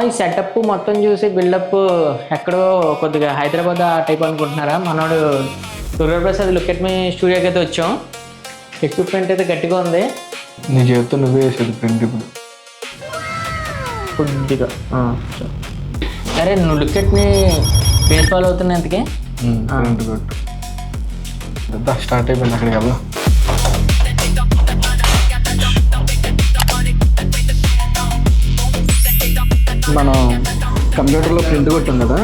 ఈ సెటప్ మొత్తం చూసి బిల్డప్ ఎక్కడో కొద్దిగా హైదరాబాద్ ఆ టైప్ అనుకుంటున్నారా? మనోడు దుర్గాప్రసాద్ లుక్ ఎట్ మీ స్టూడియోకి అయితే వచ్చాం. ఎక్విప్మెంట్ అయితే గట్టిగా ఉంది. నీ చేతితో నువ్వే వేసేది ప్రింట్ ఇప్పుడు కొద్దిగా. సరే నువ్వు look at me face follow అవుతున్నా ఎంతకి ప్రింట్ కొట్టు. స్టార్ట్ అయిపోయింది అక్కడికి వెళ్దాం. మనం కంప్యూటర్లో ప్రింట్ కొట్టాం కదా,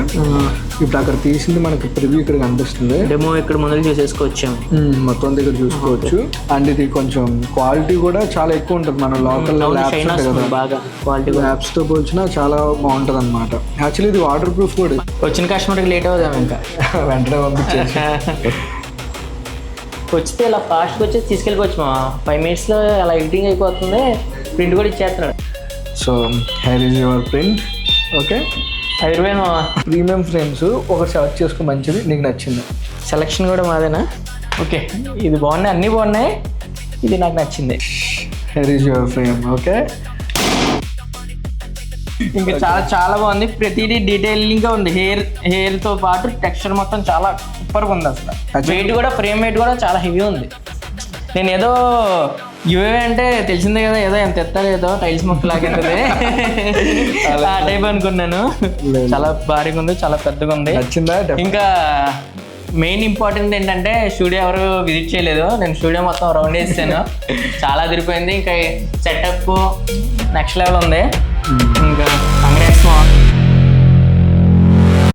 ఇప్పుడు అక్కడ తీసింది మనకి ప్రివ్యూ ఇక్కడ కనిపిస్తుంది. డెమో ఇక్కడ ముందు చూసేసుకోవచ్చాము. మొత్తం దగ్గర చూసుకోవచ్చు. అండ్ ఇది కొంచెం క్వాలిటీ కూడా చాలా ఎక్కువ ఉంటుంది. మన లోకల్ బాగా క్వాలిటీ యాప్స్తో పోల్చినా చాలా బాగుంటుంది అనమాట. యాక్చువల్లీ ఇది వాటర్ ప్రూఫ్ కూడా. వచ్చిన కస్టమర్కి లేట్ అవుదాం ఇంకా వెంటనే పంపించేసి వచ్చితే ఇలా ఫాస్ట్గా వచ్చేసి తీసుకెళ్ళిపోవచ్చు. 5 minutesలో అలా ఎడిటింగ్ అయిపోతుంది. ప్రింట్ కూడా ఇచ్చేస్తున్నాడు. So here is your print. Okay, 5 రూపాయలు ప్రీమియం ఫ్రేమ్స్ ఒకటి సెలెక్ట్ చేసుకో, మంచిది నీకు నచ్చింది. సెలక్షన్ కూడా మాదేనా? ఓకే, ఇది బాగున్నాయి, అన్నీ బాగున్నాయి, ఇది నాకు నచ్చింది. Hair is your frame. Okay, ఇంకా చాలా చాలా బాగుంది. ప్రతిదీ డీటెయిలింగ్గా ఉంది. హెయిర్తో పాటు టెక్స్చర్ మొత్తం చాలా సూపర్గా ఉంది. అసలు వెయిట్ కూడా, ఫ్రేమ్ వెయిట్ కూడా చాలా హెవీ ఉంది. నేను ఏదో యూఏ అంటే తెలిసిందే కదా, ఏదో ఎంత ఎత్తారు, ఏదో టైల్స్ మొక్క లాగేది ఆ టైప్ అనుకున్నాను. చాలా భారీగా ఉంది, చాలా పెద్దగా ఉంది. నచ్చిందా? ఇంకా మెయిన్ ఇంపార్టెంట్ ఏంటంటే స్టూడియో ఎవరు విజిట్ చేయలేదు. నేను స్టూడియో మొత్తం రౌండ్ వేసాను. చాలా తిరిగిపోయింది. ఇంకా సెటప్ నెక్స్ట్ లెవెల్ ఉంది. ఇంకా